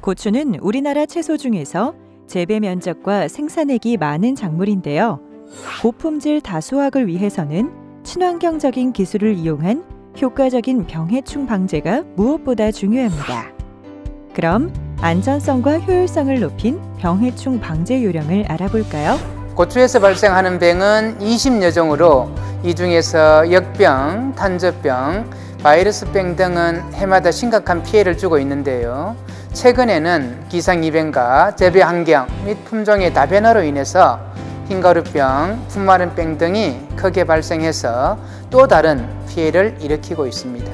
고추는 우리나라 채소 중에서 재배 면적과 생산액이 많은 작물인데요. 고품질 다수확을 위해서는 친환경적인 기술을 이용한 효과적인 병해충 방제가 무엇보다 중요합니다. 그럼 안전성과 효율성을 높인 병해충 방제 요령을 알아볼까요? 고추에서 발생하는 병은 20여 종으로 이 중에서 역병, 탄저병, 바이러스병 등은 해마다 심각한 피해를 주고 있는데요. 최근에는 기상이변과 재배 환경 및 품종의 다변화로 인해서 흰가루병, 품마른병 등이 크게 발생해서 또 다른 피해를 일으키고 있습니다.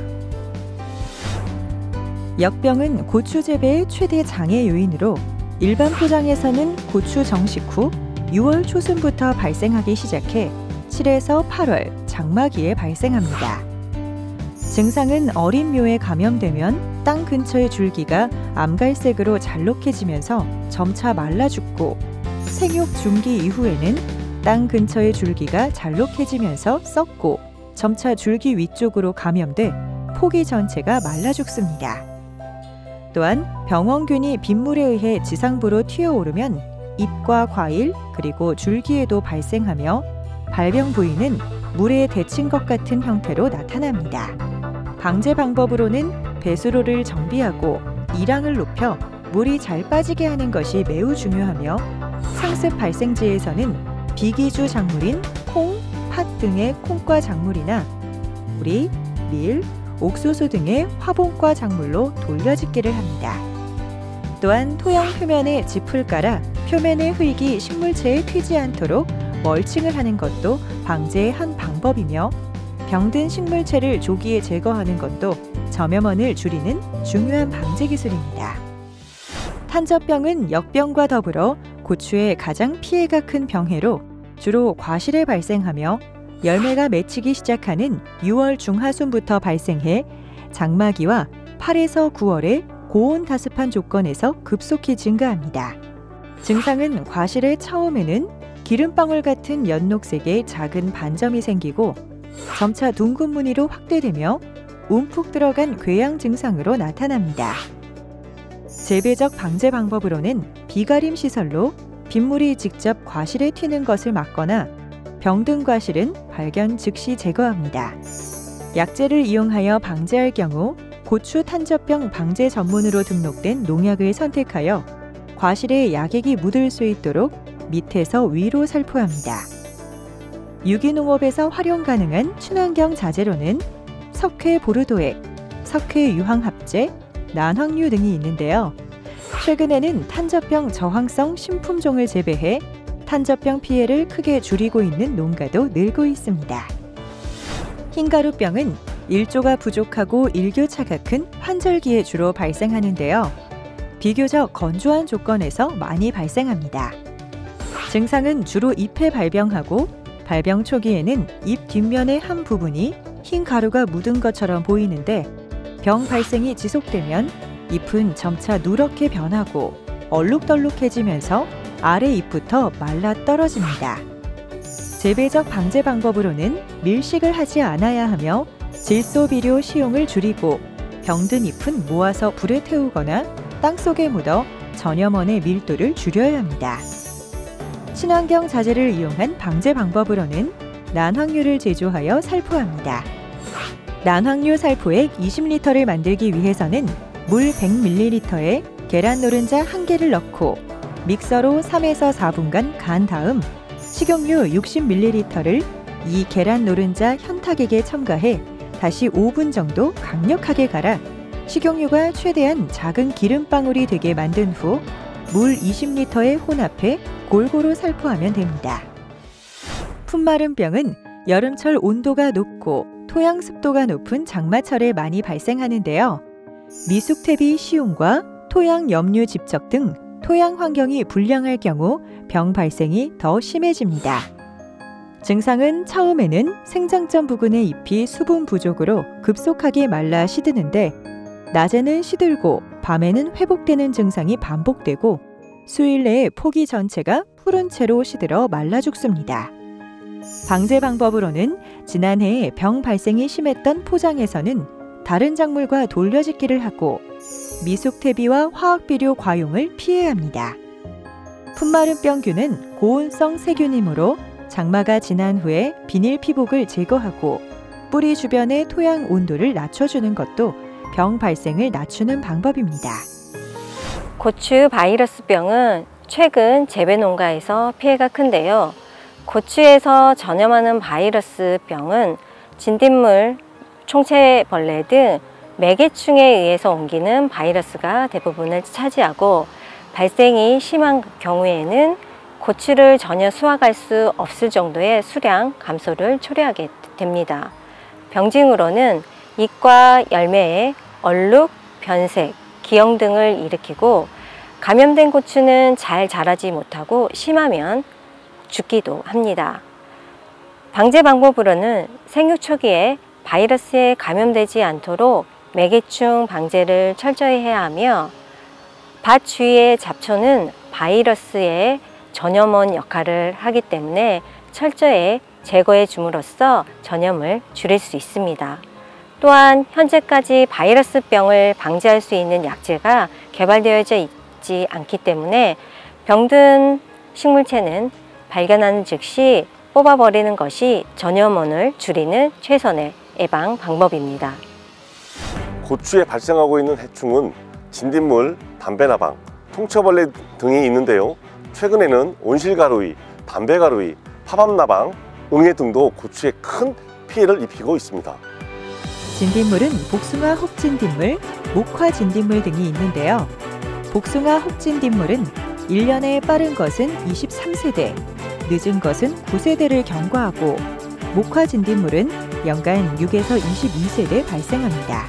역병은 고추 재배의 최대 장애 요인으로 일반 포장에서는 고추 정식 후 6월 초순부터 발생하기 시작해 7에서 8월 장마기에 발생합니다. 증상은 어린 묘에 감염되면 땅 근처의 줄기가 암갈색으로 잘록해지면서 점차 말라 죽고, 생육 중기 이후에는 땅 근처의 줄기가 잘록해지면서 썩고 점차 줄기 위쪽으로 감염돼 포기 전체가 말라 죽습니다. 또한 병원균이 빗물에 의해 지상부로 튀어오르면 잎과 과일 그리고 줄기에도 발생하며 발병 부위는 물에 데친 것 같은 형태로 나타납니다. 방제 방법으로는 배수로를 정비하고 이랑을 높여 물이 잘 빠지게 하는 것이 매우 중요하며, 상습 발생지에서는 비기주 작물인 콩, 팥 등의 콩과 작물이나 오리, 밀, 옥수수 등의 화분과 작물로 돌려짓기를 합니다. 또한 토양 표면에 짚을 깔아 표면의 흙이 식물체에 튀지 않도록 멀칭을 하는 것도 방제의 한 방법이며, 병든 식물체를 조기에 제거하는 것도 점염원을 줄이는 중요한 방제 기술입니다. 탄저병은 역병과 더불어 고추의 가장 피해가 큰 병해로 주로 과실에 발생하며 열매가 맺히기 시작하는 6월 중하순부터 발생해 장마기와 8에서 9월의 고온 다습한 조건에서 급속히 증가합니다. 증상은 과실의 처음에는 기름방울 같은 연녹색의 작은 반점이 생기고 점차 둥근 무늬로 확대되며 움푹 들어간 궤양 증상으로 나타납니다. 재배적 방제 방법으로는 비가림 시설로 빗물이 직접 과실에 튀는 것을 막거나 병든 과실은 발견 즉시 제거합니다. 약재를 이용하여 방제할 경우 고추 탄저병 방제 전문으로 등록된 농약을 선택하여 과실에 약액이 묻을 수 있도록 밑에서 위로 살포합니다. 유기농업에서 활용 가능한 친환경 자재로는 석회 보르도액, 석회 유황합제, 난황류 등이 있는데요. 최근에는 탄저병 저항성 신품종을 재배해 탄저병 피해를 크게 줄이고 있는 농가도 늘고 있습니다. 흰가루병은 일조가 부족하고 일교차가 큰 환절기에 주로 발생하는데요. 비교적 건조한 조건에서 많이 발생합니다. 증상은 주로 잎에 발병하고, 발병 초기에는 잎 뒷면의 한 부분이 흰 가루가 묻은 것처럼 보이는데, 병 발생이 지속되면 잎은 점차 누렇게 변하고 얼룩덜룩해지면서 아래 잎부터 말라 떨어집니다. 재배적 방제 방법으로는 밀식을 하지 않아야 하며 질소 비료 시용을 줄이고, 병든 잎은 모아서 불에 태우거나 땅속에 묻어 전염원의 밀도를 줄여야 합니다. 친환경 자재를 이용한 방제 방법으로는 난황류를 제조하여 살포합니다. 난황류 살포액 20리터를 만들기 위해서는 물 100ml에 계란 노른자 1개를 넣고 믹서로 3에서 4분간 간 다음 식용유 60ml를 이 계란 노른자 현탁액에 첨가해 다시 5분 정도 강력하게 갈아 식용유가 최대한 작은 기름방울이 되게 만든 후 물 20리터에 혼합해 골고루 살포하면 됩니다. 품마른병은 여름철 온도가 높고 토양 습도가 높은 장마철에 많이 발생하는데요. 미숙태비 시움과 토양 염류 집적 등 토양 환경이 불량할 경우 병 발생이 더 심해집니다. 증상은 처음에는 생장점 부근의 잎이 수분 부족으로 급속하게 말라 시드는데, 낮에는 시들고 밤에는 회복되는 증상이 반복되고 수일 내에 포기 전체가 푸른 채로 시들어 말라 죽습니다. 방제 방법으로는 지난해에 병 발생이 심했던 포장에서는 다른 작물과 돌려짓기를 하고 미숙 퇴비와 화학비료 과용을 피해야 합니다. 풋마름병균은 고온성 세균이므로 장마가 지난 후에 비닐 피복을 제거하고 뿌리 주변의 토양 온도를 낮춰주는 것도 병 발생을 낮추는 방법입니다. 고추 바이러스병은 최근 재배 농가에서 피해가 큰데요. 고추에서 전염하는 바이러스병은 진딧물, 총체벌레 등 매개충에 의해서 옮기는 바이러스가 대부분을 차지하고 발생이 심한 경우에는 고추를 전혀 수확할 수 없을 정도의 수량 감소를 초래하게 됩니다. 병증으로는 잎과 열매에 얼룩, 변색, 기형 등을 일으키고 감염된 고추는 잘 자라지 못하고 심하면 죽기도 합니다. 방제 방법으로는 생육 초기에 바이러스에 감염되지 않도록 매개충 방제를 철저히 해야 하며 밭 주위의 잡초는 바이러스의 전염원 역할을 하기 때문에 철저히 제거해 줌으로써 전염을 줄일 수 있습니다. 또한 현재까지 바이러스병을 방지할 수 있는 약제가 개발되어져 있지 않기 때문에 병든 식물체는 발견하는 즉시 뽑아버리는 것이 전염원을 줄이는 최선의 예방 방법입니다. 고추에 발생하고 있는 해충은 진딧물, 담배나방, 통처벌레 등이 있는데요. 최근에는 온실가루이, 담배가루이, 파밤나방, 응애 등도 고추에 큰 피해를 입히고 있습니다. 진딧물은 복숭아 혹진딧물, 목화진딧물 등이 있는데요. 복숭아 혹진딧물은 1년에 빠른 것은 23세대, 늦은 것은 9세대를 경과하고 목화진딧물은 연간 6에서 22세대 발생합니다.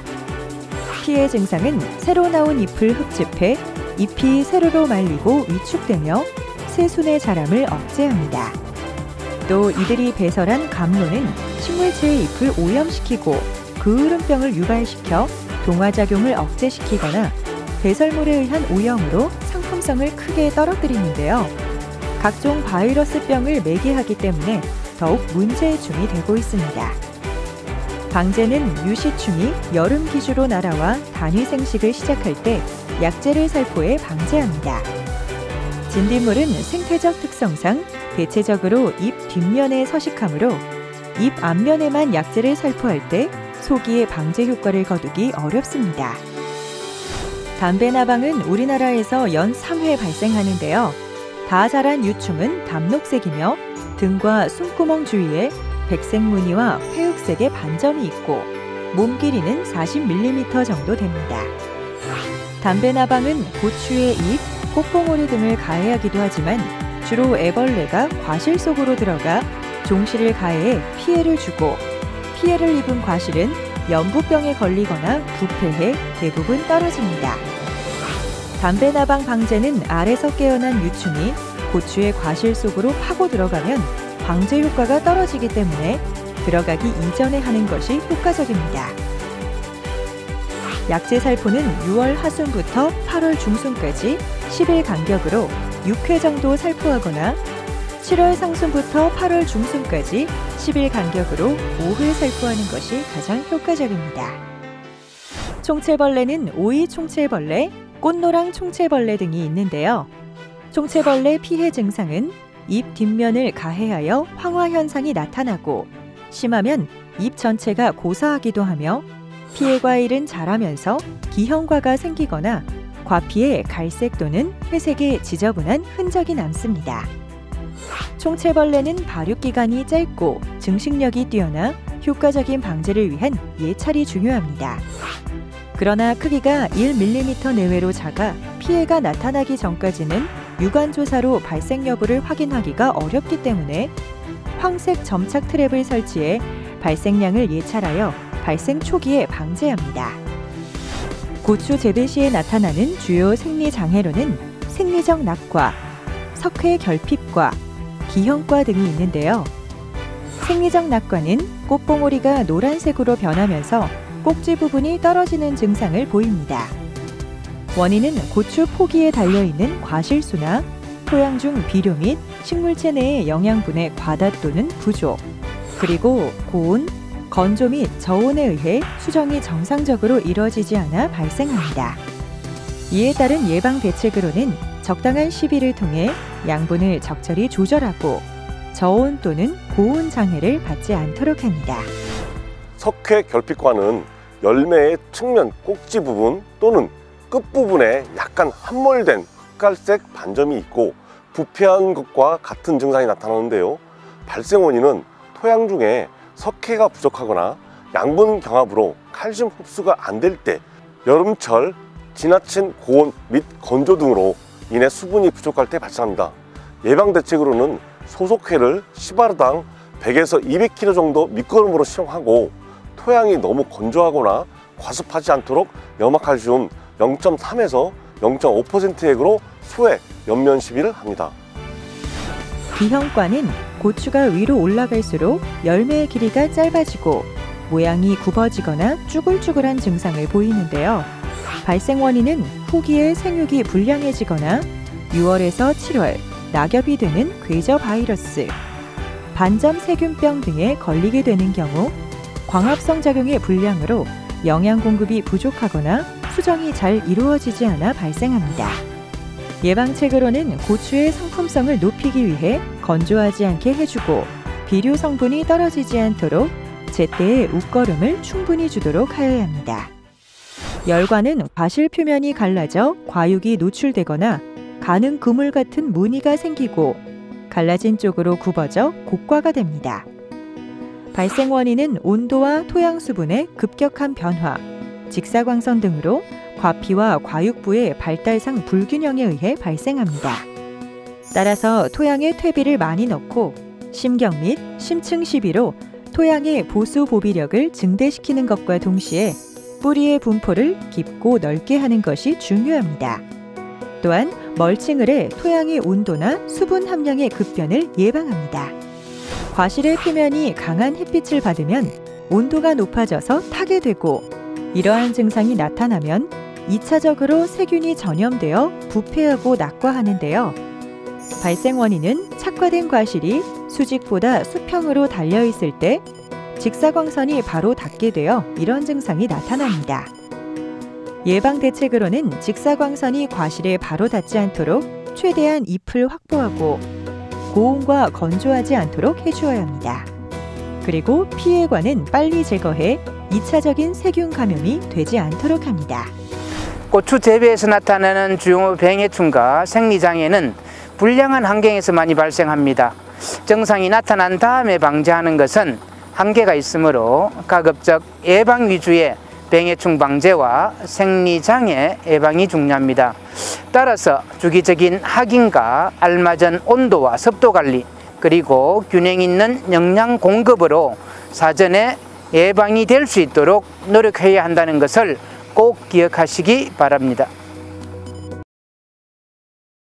피해 증상은 새로 나온 잎을 흡집해 잎이 세로로 말리고 위축되며 새순의 자람을 억제합니다. 또 이들이 배설한 감로는 식물체의 잎을 오염시키고 그을음병을 유발시켜 동화작용을 억제시키거나 배설물에 의한 오염으로 상품성을 크게 떨어뜨리는데요. 각종 바이러스병을 매개하기 때문에 더욱 문제의 중이 되고 있습니다. 방제는 유시충이 여름 기주로 날아와 단위 생식을 시작할 때 약재를 살포해 방제합니다. 진딧물은 생태적 특성상 대체적으로 잎 뒷면에 서식하므로 잎 앞면에만 약재를 살포할 때 소기의 방제 효과를 거두기 어렵습니다. 담배나방은 우리나라에서 연 3회 발생하는데요. 다 자란 유충은 담록색이며 등과 숨구멍 주위에 백색 무늬와 회흑색의 반점이 있고 몸 길이는 40mm 정도 됩니다. 담배나방은 고추의 잎, 꽃봉오리 등을 가해하기도 하지만 주로 애벌레가 과실 속으로 들어가 종실을 가해해 피해를 주고 피해를 입은 과실은 연부병에 걸리거나 부패해 대부분 떨어집니다. 담배나방 방제는 알에서 깨어난 유충이 고추의 과실 속으로 파고 들어가면 방제 효과가 떨어지기 때문에 들어가기 이전에 하는 것이 효과적입니다. 약재 살포는 6월 하순부터 8월 중순까지 10일 간격으로 6회 정도 살포하거나 7월 상순부터 8월 중순까지 10일 간격으로 5회 살포하는 것이 가장 효과적입니다. 총체벌레는 오이 총체벌레, 꽃노랑 총체벌레 등이 있는데요. 총체벌레 피해 증상은 잎 뒷면을 가해하여 황화 현상이 나타나고 심하면 잎 전체가 고사하기도 하며 피해 과일은 자라면서 기형과가 생기거나 과피에 갈색 또는 회색의 지저분한 흔적이 남습니다. 총체벌레는 발육기간이 짧고 증식력이 뛰어나 효과적인 방제를 위한 예찰이 중요합니다. 그러나 크기가 1mm 내외로 작아 피해가 나타나기 전까지는 육안조사로 발생 여부를 확인하기가 어렵기 때문에 황색 점착 트랩을 설치해 발생량을 예찰하여 발생 초기에 방제합니다. 고추 재배 시에 나타나는 주요 생리장애로는 생리적 낙과, 석회 결핍과, 기형과 등이 있는데요. 생리적 낙과는 꽃봉오리가 노란색으로 변하면서 꼭지 부분이 떨어지는 증상을 보입니다. 원인은 고추 포기에 달려있는 과실수나 토양 중 비료 및 식물체 내의 영양분의 과다 또는 부족, 그리고 고온, 건조 및 저온에 의해 수정이 정상적으로 이루어지지 않아 발생합니다. 이에 따른 예방 대책으로는 적당한 시비를 통해 양분을 적절히 조절하고 저온 또는 고온 장애를 받지 않도록 합니다. 석회 결핍과는 열매의 측면 꼭지 부분 또는 끝부분에 약간 함몰된 흑갈색 반점이 있고 부패한 것과 같은 증상이 나타나는데요. 발생 원인은 토양 중에 석회가 부족하거나 양분 경합으로 칼슘 흡수가 안 될 때, 여름철 지나친 고온 및 건조 등으로 인해 수분이 부족할 때 발생합니다. 예방 대책으로는 소속회를 시바르당 100에서 200kg 정도 밑거름으로 사용하고 토양이 너무 건조하거나 과습하지 않도록 염화칼슘 0.3에서 0.5%액으로 소액 연면 시비를 합니다. 비형과는 고추가 위로 올라갈수록 열매의 길이가 짧아지고 모양이 굽어지거나 쭈글쭈글한 증상을 보이는데요. 발생 원인은 후기에 생육이 불량해지거나 6월에서 7월 낙엽이 되는 괴저 바이러스, 반점 세균병 등에 걸리게 되는 경우 광합성 작용의 불량으로 영양 공급이 부족하거나 수정이 잘 이루어지지 않아 발생합니다. 예방책으로는 고추의 상품성을 높이기 위해 건조하지 않게 해주고 비료 성분이 떨어지지 않도록 제때에 웃거름을 충분히 주도록 하여야 합니다. 열과는 과실 표면이 갈라져 과육이 노출되거나 가는 그물 같은 무늬가 생기고 갈라진 쪽으로 굽어져 곡과가 됩니다. 발생 원인은 온도와 토양 수분의 급격한 변화, 직사광선 등으로 과피와 과육부의 발달상 불균형에 의해 발생합니다. 따라서 토양에 퇴비를 많이 넣고 심경 및 심층 시비로 토양의 보수 보비력을 증대시키는 것과 동시에 뿌리의 분포를 깊고 넓게 하는 것이 중요합니다. 또한 멀칭을 해 토양의 온도나 수분 함량의 급변을 예방합니다. 과실의 표면이 강한 햇빛을 받으면 온도가 높아져서 타게 되고 이러한 증상이 나타나면 2차적으로 세균이 전염되어 부패하고 낙과하는데요. 발생 원인은 착화된 과실이 수직보다 수평으로 달려있을 때 직사광선이 바로 닿게 되어 이런 증상이 나타납니다. 예방 대책으로는 직사광선이 과실에 바로 닿지 않도록 최대한 잎을 확보하고 고온과 건조하지 않도록 해주어야 합니다. 그리고 피해과는 빨리 제거해 2차적인 세균 감염이 되지 않도록 합니다. 고추 재배에서 나타나는 주요 병해충과 생리장애는 불량한 환경에서 많이 발생합니다. 증상이 나타난 다음에 방지하는 것은 한계가 있으므로 가급적 예방 위주의 병해충 방제와 생리장애 예방이 중요합니다. 따라서 주기적인 확인과 알맞은 온도와 습도 관리, 그리고 균형 있는 영양 공급으로 사전에 예방이 될 수 있도록 노력해야 한다는 것을 꼭 기억하시기 바랍니다.